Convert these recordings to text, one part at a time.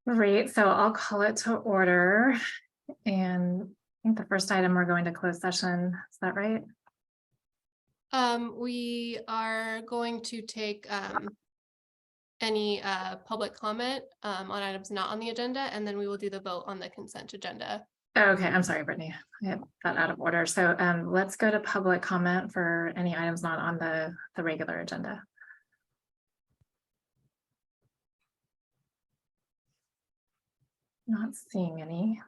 Great, so I'll call it to order. And I think the first item we're going to close session, is that right? We are going to take any public comment on items not on the agenda, and then we will do the vote on the consent agenda. Okay, I'm sorry, Brittany, I had that out of order. So let's go to public comment for any items not on the regular agenda. Not seeing any.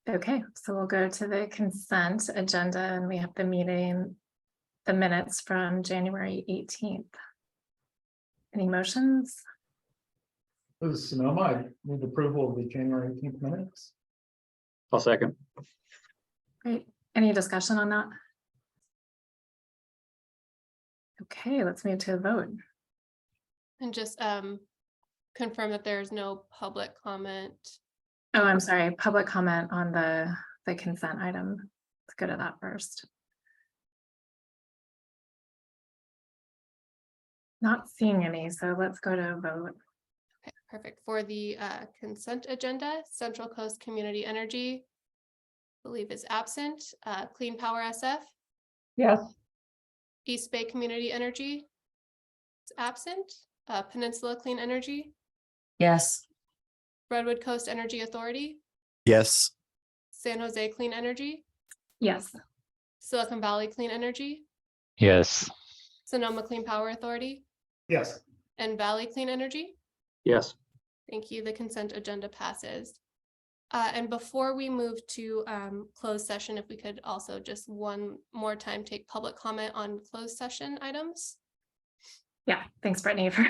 Okay, so we'll go to the consent agenda and we have the minutes from January 18th. Any motions? This is Sonoma. I move approval of the January 18th minutes. I'll second. Great. Any discussion on that? Okay, let's move to a vote. And just confirm that there's no public comment. Oh, I'm sorry, public comment on the consent item. Let's go to that first. Not seeing any, so let's go to a vote. Okay, perfect. For the consent agenda, Central Coast Community Energy, I believe is absent. Clean Power SF, Yes. East Bay Community Energy is absent. Peninsula Clean Energy, Yes. Redwood Coast Energy Authority, Yes. San Jose Clean Energy, Yes. Silicon Valley Clean Energy, Yes. Sonoma Clean Power Authority, Yes. and Valley Clean Energy. Yes. Thank you. The consent agenda passes. And before we move to closed session, if we could also just one more time take public comment on closed session items. Yeah, thanks, Brittany, for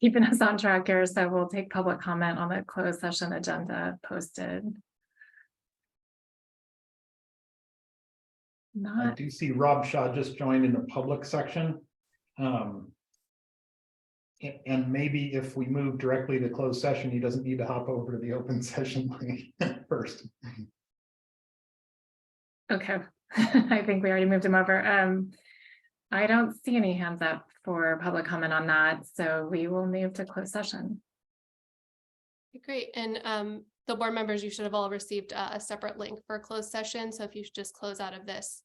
keeping us on track here. So we'll take public comment on the closed session agenda posted. I Not, do see Rob Shaw just joined in the public section. And maybe if we move directly to closed session, he doesn't need to hop over to the open session link first. okay, I think we already moved him over. I don't see any hands up for public comment on that, so we will move to closed session. Great. And the board members, you should have all received a separate link for closed session. So if you should just close out of this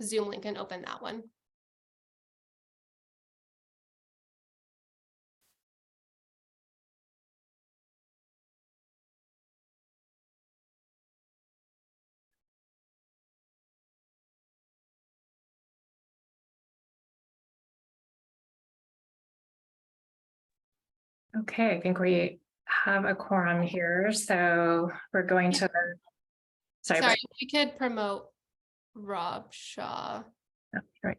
Zoom link and open that one. Okay, I think we have a quorum here, so we're going to. Sorry. Sorry, we could promote Rob Shaw. Right.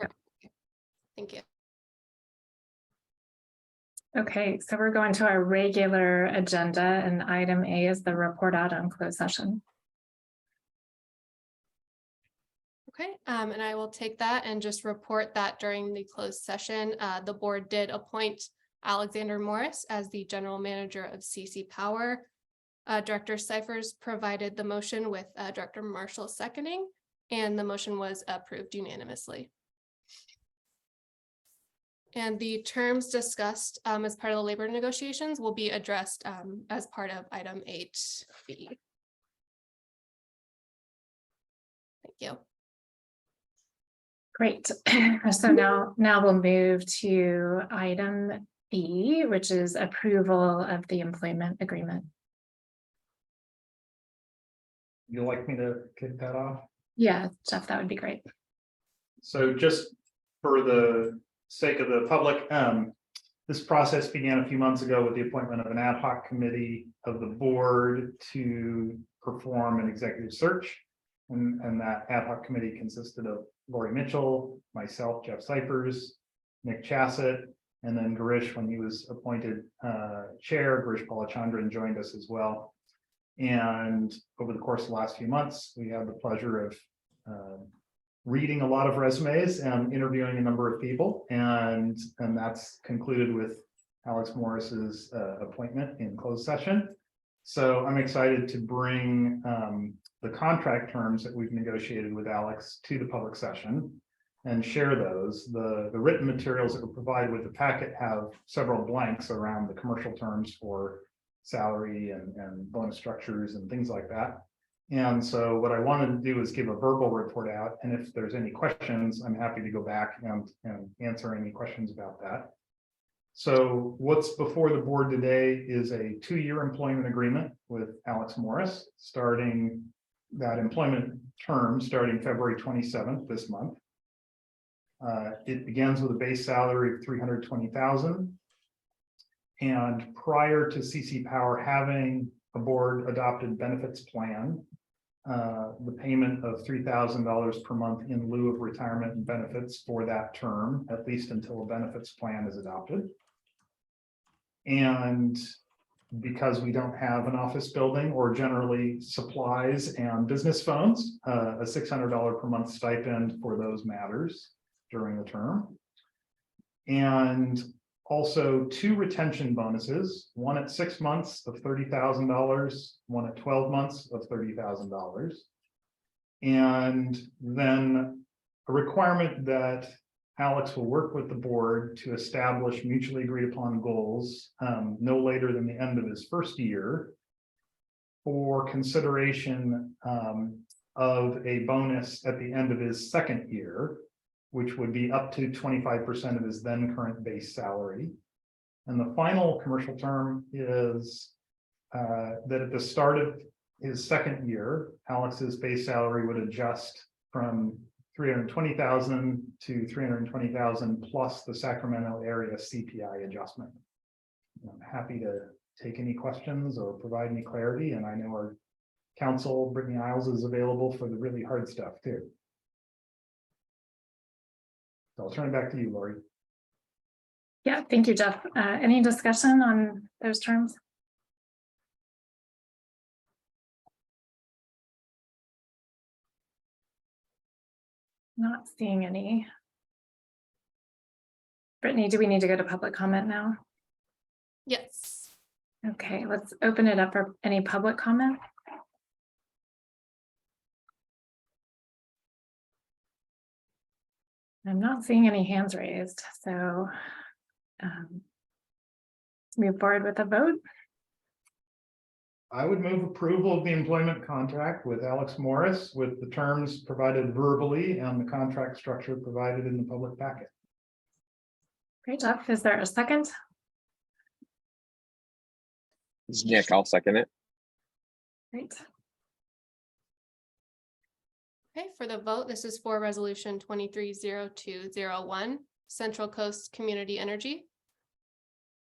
Thank you. Okay, so we're going to our regular agenda, and item A is the report out on closed session. Okay, and I will take that and just report that during the closed session, the board did appoint Alexander Morris as the general manager of CC Power. Director Cyphers provided the motion with Director Marshall seconding, and the motion was approved unanimously. And the terms discussed as part of the labor negotiations will be addressed as part of item 8B. Thank you. Great. So now we'll move to item B, which is approval of the employment agreement. You'd like me to kick that off? Yeah, Jeff, that would be great. So just for the sake of the public, this process began a few months ago with the appointment of an ad hoc committee of the board to perform an executive search. And that ad hoc committee consisted of Lori Mitchell, myself, Jeff Cyphers, Nick Chassett, and then Girish, when he was appointed chair, Girish Palachandran joined us as well. And over the course of the last few months, we had the pleasure of reading a lot of resumes and interviewing a number of people. And that's concluded with Alex Morris's appointment in closed session. So I'm excited to bring the contract terms that we've negotiated with Alex to the public session. and share those. The written materials that were provided with the packet have several blanks around the commercial terms for salary and bonus structures and things like that. And so what I wanted to do is give a verbal report out, and if there's any questions, I'm happy to go back and answer any questions about that. So what's before the board today is a 2-year employment agreement with Alex Morris, starting that employment term starting February 27th this month. It begins with a base salary of $320,000. And prior to CC Power having a board adopted benefits plan, the payment of $3,000 per month in lieu of retirement and benefits for that term, at least until a benefits plan is adopted. And because we don't have an office building or generally supplies and business phones, a $600 per month stipend for those matters during the term. And also 2 retention bonuses, one at 6 months of $30,000, one at 12 months of $30,000. And then a requirement that Alex will work with the board to establish mutually agreed upon goals no later than the end of his first year for consideration of a bonus at the end of his second year, which would be up to 25% of his then current base salary. And the final commercial term is that at the start of his second year, Alex's base salary would adjust from $320,000 to $320,000 plus the Sacramento area CPI adjustment. I'm happy to take any questions or provide any clarity, and I know our counsel, Brittany Isles, is available for the really hard stuff too. So I'll turn it back to you, Lori. Yeah, thank you, Jeff. Any discussion on those terms? Not seeing any. Brittany, do we need to go to public comment now? Yes. Okay, let's open it up for any public comment. I'm not seeing any hands raised, so move forward with a vote. I would move approval of the employment contract with Alex Morris with the terms provided verbally and the contract structure provided in the public packet. Great, Jeff. Is there a second? This is Nick. I'll second it. Great. Okay, for the vote, this is for resolution 230201, Central Coast Community Energy,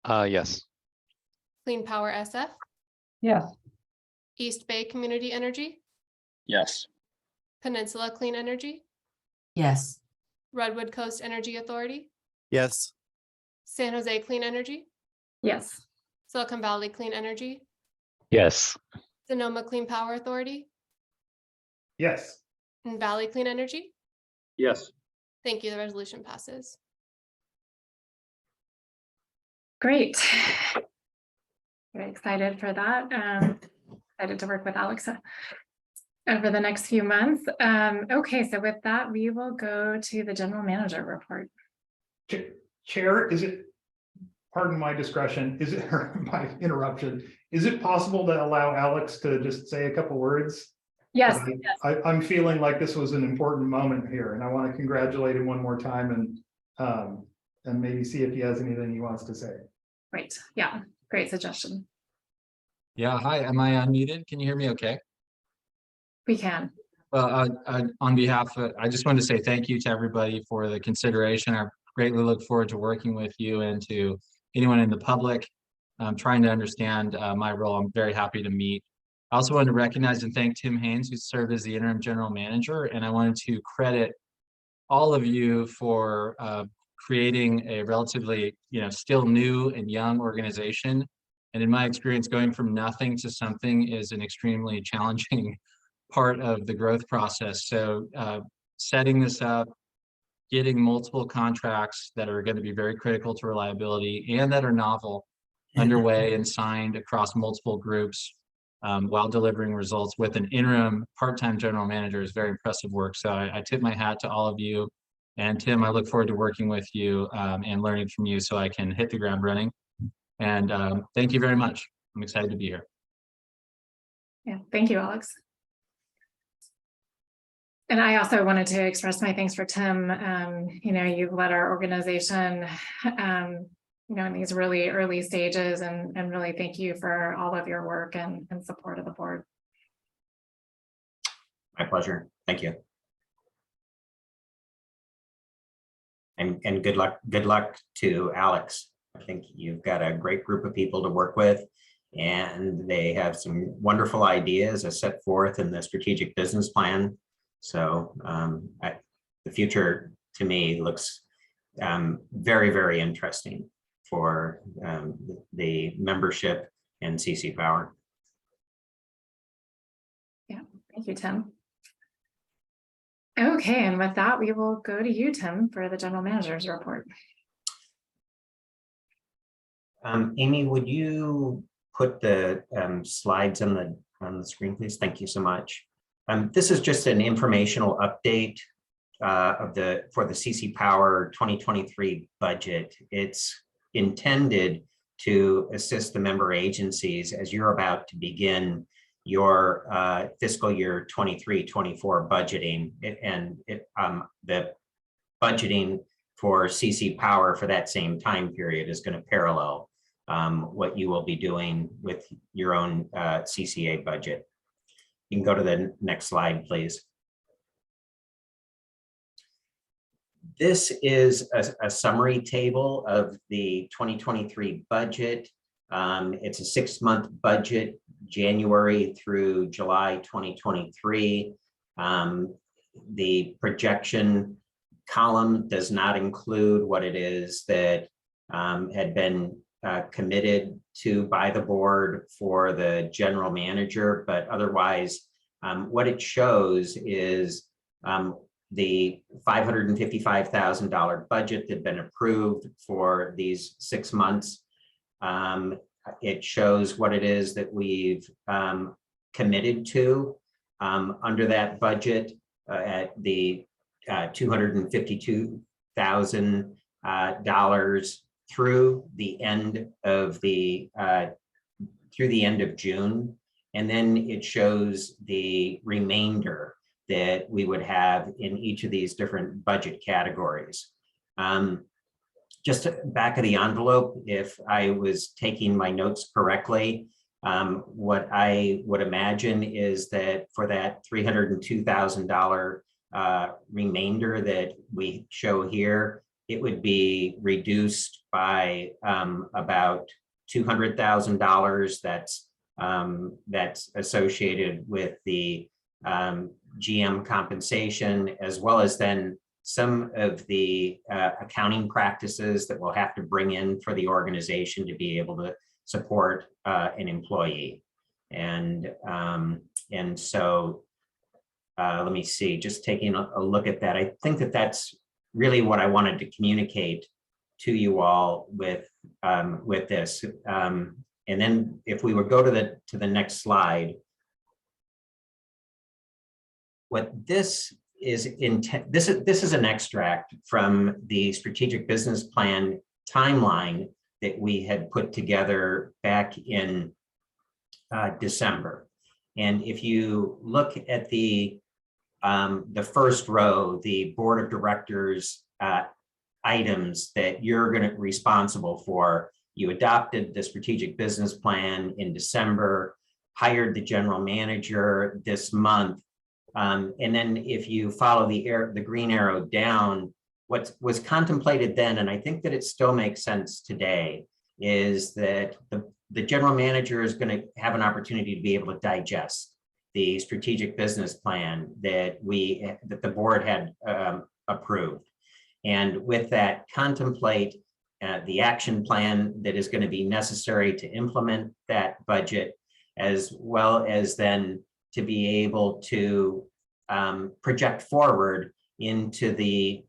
Yes. Clean Power SF, Yes. East Bay Community Energy, Yes. Peninsula Clean Energy, Yes. Redwood Coast Energy Authority, Yes. San Jose Clean Energy, Yes. Silicon Valley Clean Energy, Yes. Sonoma Clean Power Authority, Yes. and Valley Clean Energy. Yes. Thank you. The resolution passes. Great. Very excited for that. Excited to work with Alexa over the next few months. Okay, so with that, we will go to the general manager report. Chair, is it, pardon my discretion, is it, or my interruption, is it possible to allow Alex to just say a couple words? Yes, I'm feeling like this was an important moment here, and I want to congratulate him one more time and maybe see if he has anything he wants to say. great. Yeah, great suggestion. Yeah. Hi, am I unmuted? Can you hear me okay? We can. Well, on behalf of, I just wanted to say thank you to everybody for the consideration. I greatly look forward to working with you and to anyone in the public. I'm trying to understand my role. I'm very happy to meet. I also wanted to recognize and thank Tim Haynes, who served as the interim general manager, and I wanted to credit all of you for creating a relatively, still new and young organization. And in my experience, going from nothing to something is an extremely challenging part of the growth process. So setting this up, getting multiple contracts that are going to be very critical to reliability and that are novel underway and signed across multiple groups while delivering results with an interim part-time general manager is very impressive work. So I tip my hat to all of you. And Tim, I look forward to working with you and learning from you so I can hit the ground running. And thank you very much. I'm excited to be here. Yeah, thank you, Alex. And I also wanted to express my thanks for Tim. You've led our organization, in these really early stages, and really thank you for all of your work and support of the board. My pleasure. Thank you. And good luck to Alex. I think you've got a great group of people to work with, and they have some wonderful ideas as set forth in the strategic business plan. So the future to me looks very, very interesting for the membership and CC Power. Yeah, thank you, Tim. Okay, and with that, we will go to you, Tim, for the general manager's report. Amy, would you put the slides on the screen, please? Thank you so much. This is just an informational update for the CC Power 2023 budget. It's intended to assist the member agencies as you're about to begin your fiscal year 23-24 budgeting, the budgeting for CC Power for that same time period is going to parallel what you will be doing with your own CCA budget. You can go to the next slide, please. This is a summary table of the 2023 budget. It's a 6-month budget, January through July 2023. The projection column does not include what it is that had been committed to by the board for the general manager, but otherwise what it shows is the $555,000 budget that had been approved for these 6 months. It shows what it is that we've committed to under that budget at the $252,000 through the end of June, and then it shows the remainder that we would have in each of these different budget categories. Just back of the envelope, if I was taking my notes correctly, what I would imagine is that for that $302,000 remainder that we show here, it would be reduced by about $200,000. That's associated with the GM compensation, as well as then some of the accounting practices that we'll have to bring in for the organization to be able to support an employee. And so let me see, just taking a look at that. I think that that's really what I wanted to communicate to you all with this. And then if we would go to the next slide, what this is this is an extract from the strategic business plan timeline that we had put together back in December. And if you look at the first row, the board of directors items that you're going to be responsible for, you adopted the strategic business plan in December, hired the general manager this month. And then if you follow the green arrow down, what was contemplated then, and I think that it still makes sense today, is that the general manager is going to have an opportunity to be able to digest the strategic business plan that the board had approved. And with that, contemplate the action plan that is going to be necessary to implement that budget, as well as then to be able to project forward into the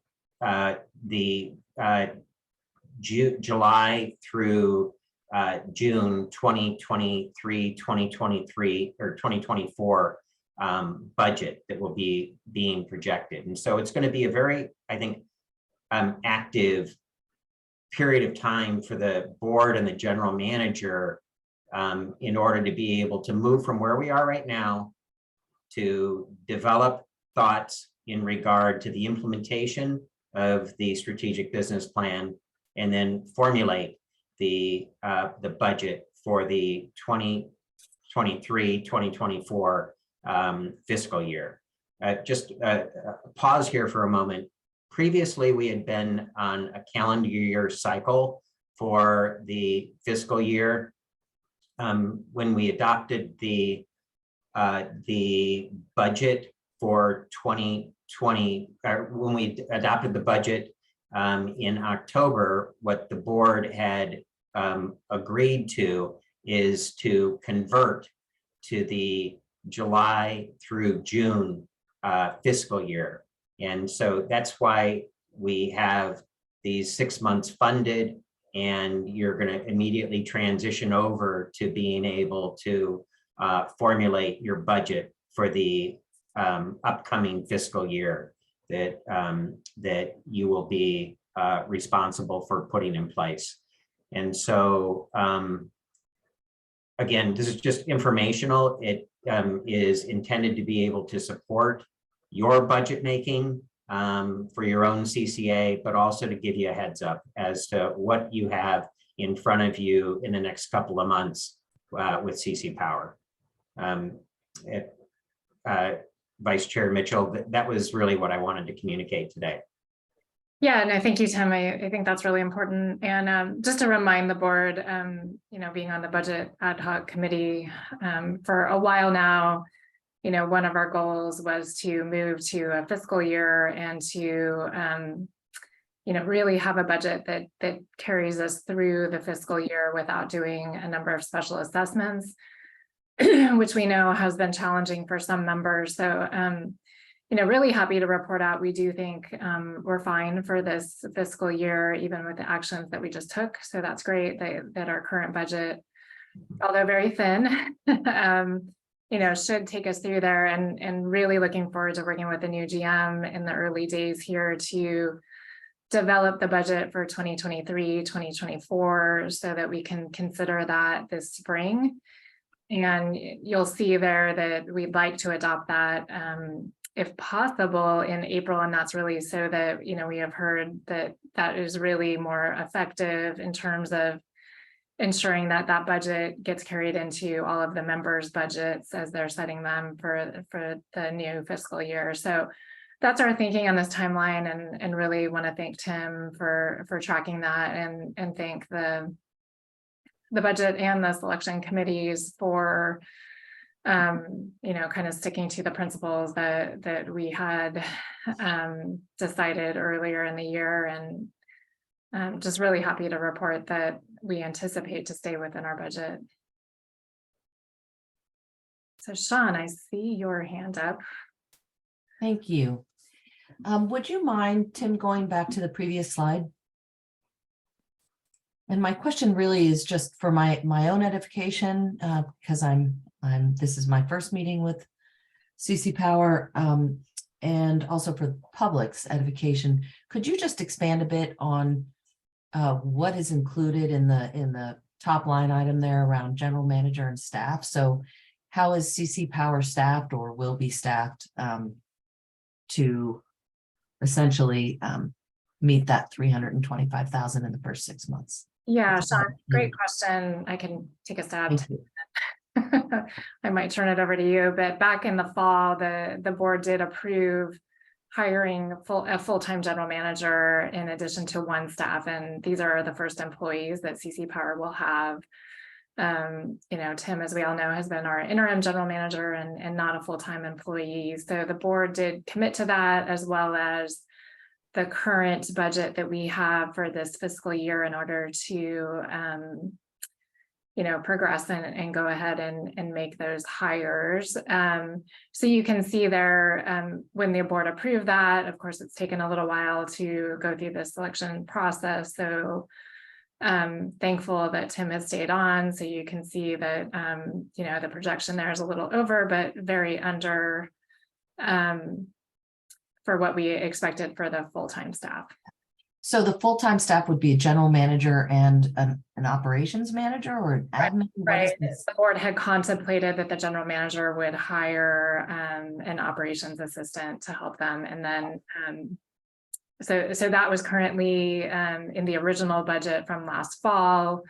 July through June 2023 or 2024 budget that will be being projected. And so it's going to be a very, I think, active period of time for the board and the general manager in order to be able to move from where we are right now to develop thoughts in regard to the implementation of the strategic business plan, and then formulate the budget for the 2023-2024 fiscal year. Just pause here for a moment. Previously, we had been on a calendar year cycle for the fiscal year. When we adopted the budget for 2020, when we adopted the budget in October, what the board had agreed to is to convert to the July through June fiscal year. And so that's why we have these 6 months funded, and you're going to immediately transition over to being able to formulate your budget for the upcoming fiscal year that that you will be responsible for putting in place. And so again, this is just informational. It is intended to be able to support your budget making for your own CCA, but also to give you a heads up as to what you have in front of you in the next couple of months with CC Power. Vice Chair Mitchell, that was really what I wanted to communicate today. Yeah, no, thank you, Tim. I think that's really important. And just to remind the board, you know, being on the budget ad hoc committee for a while now, you know, one of our goals was to move to a fiscal year and to, you know, really have a budget that carries us through the fiscal year without doing a number of special assessments, which we know has been challenging for some members. So, you know, really happy to report out. We do think we're fine for this fiscal year, even with the actions that we just took. So that's great that our current budget, although very thin, you know, should take us through there, and really looking forward to working with the new GM in the early days here to develop the budget for 2023-2024 so that we can consider that this spring. And you'll see there that we'd like to adopt that if possible in April, and that's really so that, you know, we have heard that that is really more effective in terms of ensuring that that budget gets carried into all of the members' budgets as they're setting them for the new fiscal year. So that's our thinking on this timeline, and really want to thank Tim for tracking that, and thank the budget and the selection committees for you know, kind of sticking to the principles that we had decided earlier in the year, and just really happy to report that we anticipate to stay within our budget. So Sean, I see your hand up. Thank you. Would you mind, Tim, going back to the previous slide? And my question really is just for my own edification, because this is my first meeting with CC Power, and also for the public's edification. Could you just expand a bit on what is included in the top line item there around general manager and staff? So how is CC Power staffed or will be staffed to essentially meet that 325,000 in the first 6 months? Yeah, Sean, great question. I can take a stab. I might turn it over to you, but back in the fall, the board did approve hiring a full-time general manager in addition to one staff, and these are the first employees that CC Power will have. You know, Tim, as we all know, has been our interim general manager and not a full-time employee. So the board did commit to that, as well as the current budget that we have for this fiscal year in order to, you know, progress and go ahead and make those hires. So you can see there, when the board approved that, of course, it's taken a little while to go through the selection process. So thankful that Tim has stayed on. So you can see that, you know, the projection there is a little over, but very under for what we expected for the full-time staff. So the full-time staff would be a general manager and an operations manager or an admin? What is Right, this? the board had contemplated that the general manager would hire an operations assistant to help them, and then so that was currently in the original budget from last fall.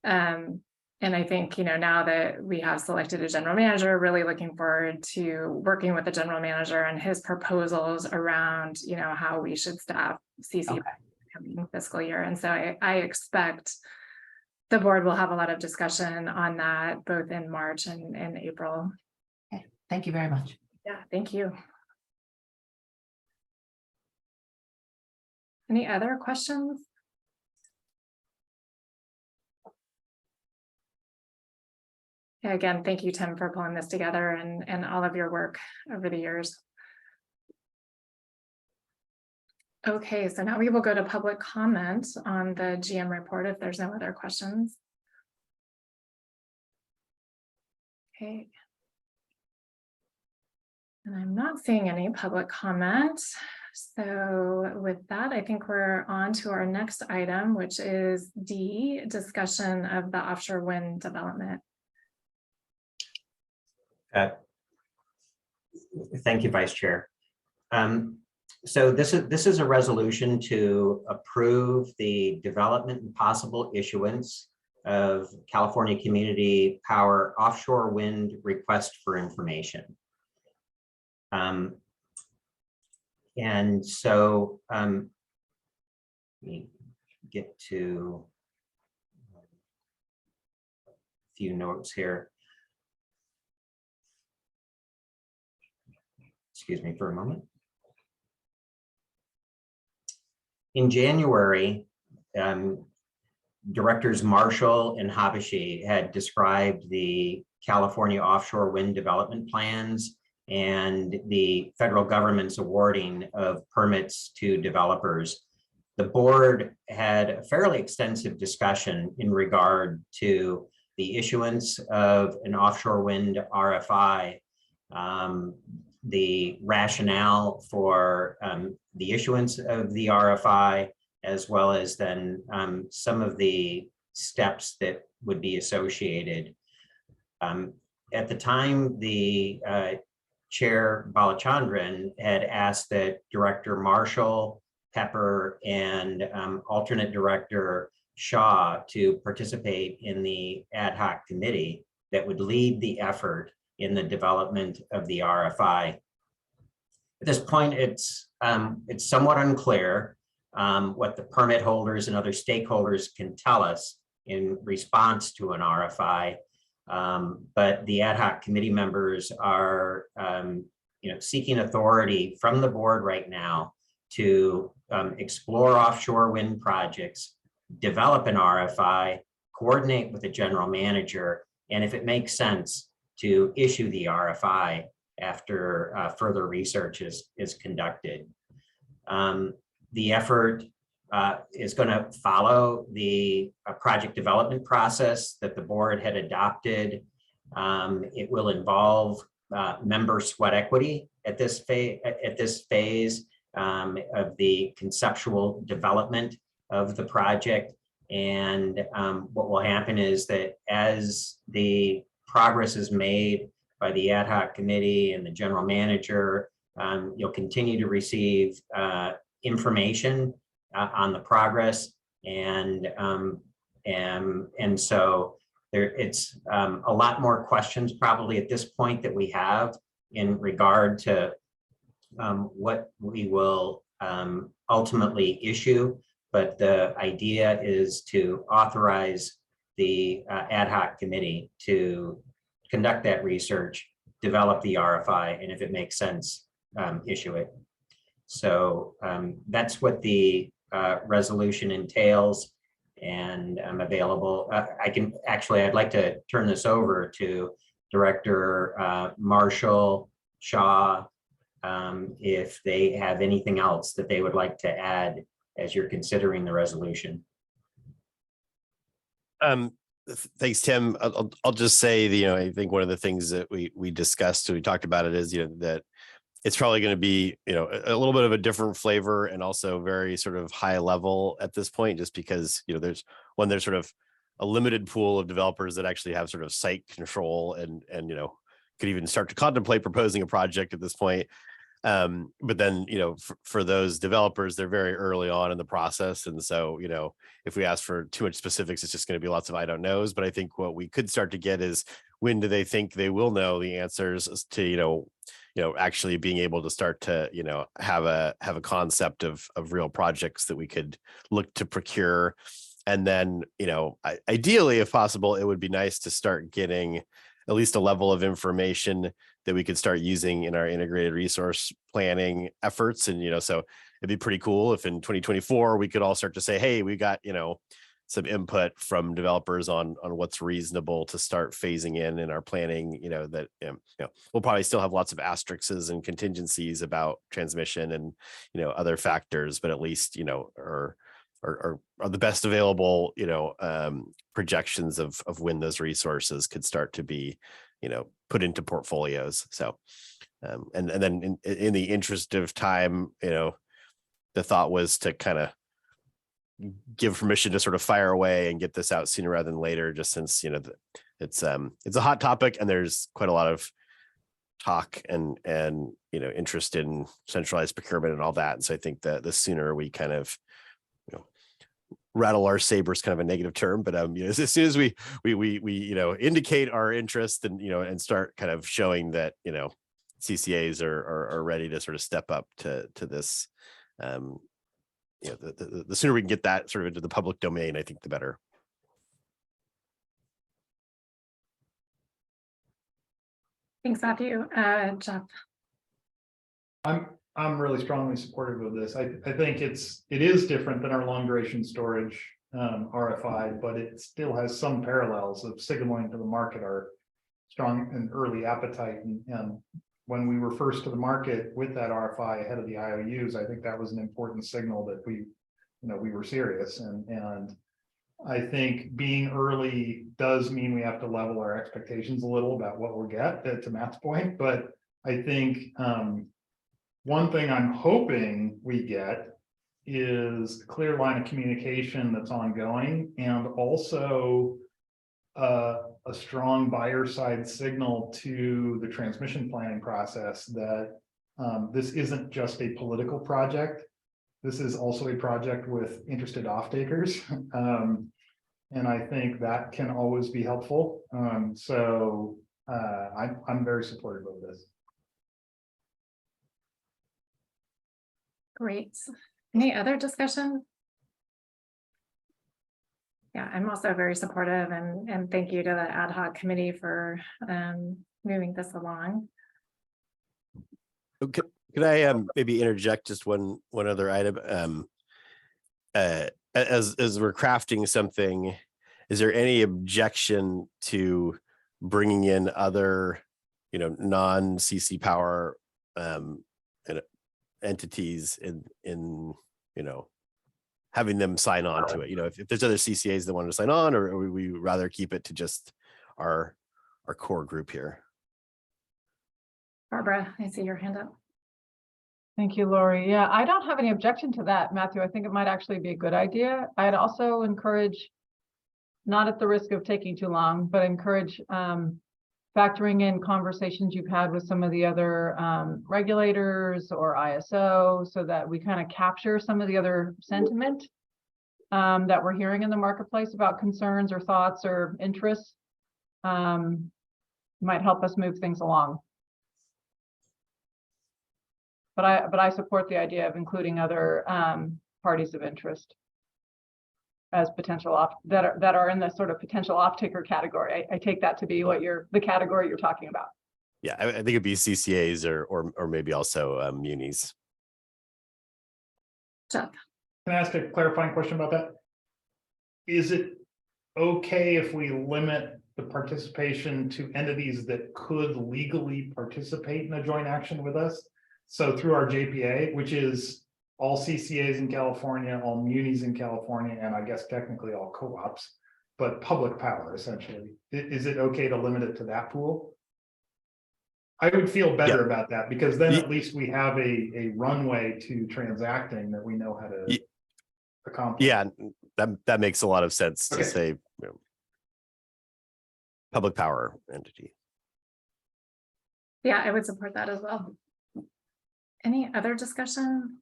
And I think, now that we have selected a general manager, really looking forward to working with the general manager and his proposals around, how we should staff CC Okay. coming fiscal year. And so I expect the board will have a lot of discussion on that, both in March and in April. Okay, thank you very much. Yeah, thank you. Any other questions? Again, thank you, Tim, for pulling this together and all of your work over the years. Okay, so now we will go to public comment on the GM report if there's no other questions. Okay. And I'm not seeing any public comment. So with that, I think we're on to our next item, which is D, discussion of the offshore wind development. Thank you, Vice Chair. So this is a resolution to approve the development and possible issuance of California Community Power offshore wind request for information. And so let me get to a few notes here. Excuse me for a moment. In January, Directors Marshall and Habashi had described the California offshore wind development plans and the federal government's awarding of permits to developers. The board had a fairly extensive discussion in regard to the issuance of an offshore wind RFI, the rationale for the issuance of the RFI, as well as then some of the steps that would be associated. At the time, the Chair Balachandran had asked that Director Marshall, Pepper, and alternate Director Shaw to participate in the ad hoc committee that would lead the effort in the development of the RFI. At this point, it's somewhat unclear what the permit holders and other stakeholders can tell us in response to an RFI. But the ad hoc committee members are seeking authority from the board right now to explore offshore wind projects, develop an RFI, coordinate with the general manager, and if it makes sense, to issue the RFI after further research is conducted. The effort is going to follow the project development process that the board had adopted. It will involve member sweat equity at this phase of the conceptual development of the project. And what will happen is that as the progress is made by the ad hoc committee and the general manager, you'll continue to receive information on the progress, and so it's a lot more questions probably at this point that we have in regard to what we will ultimately issue, but the idea is to authorize the ad hoc committee to conduct that research, develop the RFI, and if it makes sense, issue it. So that's what the resolution entails, and I'm available. I'd like to turn this over to Director Marshall, Shaw, if they have anything else that they would like to add as you're considering the resolution. Thanks, Tim. I'll just say, I think one of the things that we discussed, we talked about it is, that it's probably going to be, you know, a little bit of a different flavor and also very sort of high level at this point, just because, you know, there's sort of a limited pool of developers that actually have sort of site control and, you know, could even start to contemplate proposing a project at this point. But then, you know, for those developers, they're very early on in the process. And so, you know, if we ask for too much specifics, it's just going to be lots of I don't knows. But I think what we could start to get is, when do they think they will know the answers to, you know, actually being able to start to, you know, have a concept of real projects that we could look to procure. And then, you know, ideally, if possible, it would be nice to start getting at least a level of information that we could start using in our integrated resource planning efforts. And, you know, so it'd be pretty cool if in 2024, we could all start to say, hey, we got, you know, some input from developers on what's reasonable to start phasing in our planning, you know, that, you know, we'll probably still have lots of asterisks and contingencies about transmission and, you know, other factors, but at least, you know, are the best available, you know, projections of when those resources could start to be, you know, put into portfolios. So, and then in the interest of time, you know, the thought was to kind of give permission to sort of fire away and get this out sooner rather than later, just since, you know, it's a hot topic and there's quite a lot of talk and you know, interest in centralized procurement and all that. And so I think that the sooner we kind of, you know, rattle our sabers, kind of a negative term, but you know, as soon as we you know, indicate our interest and, you know, and start kind of showing that, you know, CCAs are ready to sort of step up to this, you know, the sooner we can get that sort of into the public domain, I think the better. Thanks, Matthew. Jeff. I'm really strongly supportive of this. I think it is different than our long duration storage RFI, but it still has some parallels of signaling to the market our strong and early appetite. And when we were first to the market with that RFI ahead of the IOUs, I think that was an important signal that we were serious. And I think being early does mean we have to level our expectations a little about what we'll get, to Matt's point. But I think one thing I'm hoping we get is a clear line of communication that's ongoing, and also a strong buyer side signal to the transmission planning process that this isn't just a political project. This is also a project with interested off-takers. And I think that can always be helpful. So I'm very supportive of this. Great. Any other discussion? Yeah, I'm also very supportive, and thank you to the ad hoc committee for moving this along. Okay, could I maybe interject just one other item? As we're crafting something, is there any objection to bringing in other, you know, non-CC Power entities in you know, having them sign on to it? You know, if there's other CCAs that want to sign on, or we rather keep it to just our core group here? Barbara, I see your hand up. Thank you, Lori. Yeah, I don't have any objection to that, Matthew. I think it might actually be a good idea. I'd also encourage, not at the risk of taking too long, but encourage factoring in conversations you've had with some of the other regulators or ISO, so that we kind of capture some of the other sentiment that we're hearing in the marketplace about concerns or thoughts or interests. Might help us move things along. But I support the idea of including other parties of interest as potential that are in the sort of potential off-taker category. I take that to be what the category you're talking about. Yeah, I think it'd be CCAs or maybe also munis. Jeff. Can I ask a clarifying question about that? Is it okay if we limit the participation to entities that could legally participate in a joint action with us? So through our JPA, which is all CCAs in California, all munis in California, and I guess technically all co-ops, but public power essentially. Is it okay to limit it to that pool? I would feel better Yeah. about that because then Ye- at least we have a runway to transacting that we know how to Ye- accomplish. Yeah, that makes a lot of sense to Okay. say, public power entity. Yeah, I would support that as well. Any other discussion?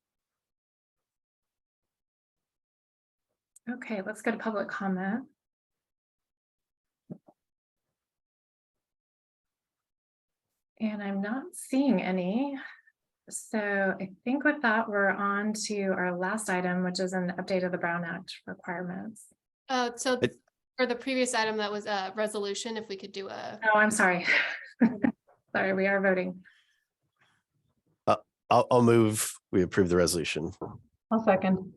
Okay, let's go to public comment. And I'm not seeing any. So I think with that, we're on to our last item, which is an update of the Brown Act requirements. So It- for the previous item, that was a resolution, if we could do a, Oh, I'm sorry. Sorry, we are voting. I'll move, we approve the resolution. I'll second.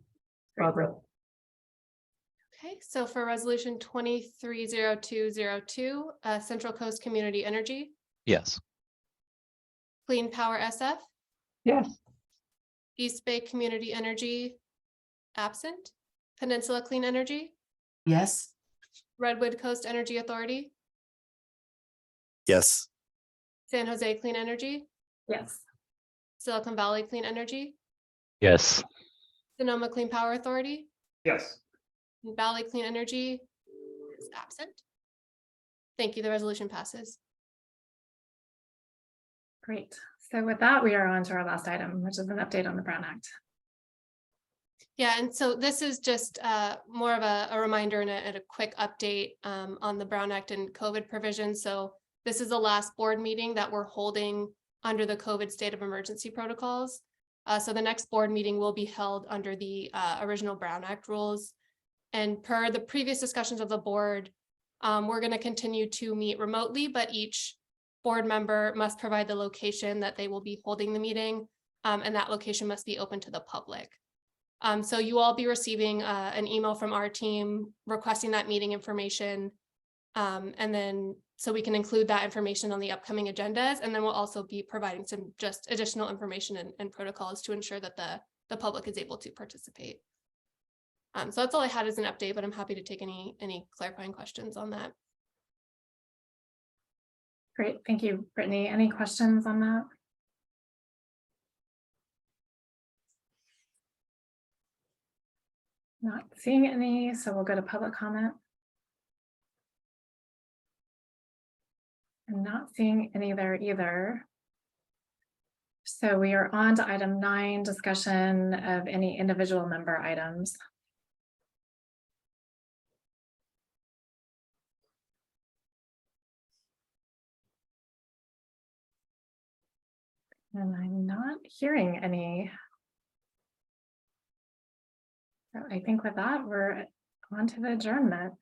Barbara. okay, so for resolution 230202, Central Coast Community Energy, Yes. Clean Power SF, Yes. East Bay Community Energy, absent, Peninsula Clean Energy, Yes, Redwood Coast Energy Authority, Yes, San Jose Clean Energy, Yes. Silicon Valley Clean Energy, Yes. Sonoma Clean Power Authority, Yes, and Valley Clean Energy is absent. Thank you. The resolution passes. Great. So with that, we are on to our last item, which is an update on the Brown Act. Yeah, and so this is just more of a reminder and a quick update on the Brown Act and COVID provisions. So this is the last board meeting that we're holding under the COVID state of emergency protocols. So the next board meeting will be held under the original Brown Act rules. And per the previous discussions of the board, we're going to continue to meet remotely, but each board member must provide the location that they will be holding the meeting, and that location must be open to the public. So you all be receiving an email from our team requesting that meeting information. And then so we can include that information on the upcoming agendas. And then we'll also be providing some just additional information and protocols to ensure that the public is able to participate. So that's all I had as an update, but I'm happy to take any clarifying questions on that. Great. Thank you, Brittany. Any questions on that? Not seeing any, so we'll go to public comment. I'm not seeing any there either. So we are on to item 9, discussion of any individual member items. And I'm not hearing any. So I think with that, we're on to the adjournment.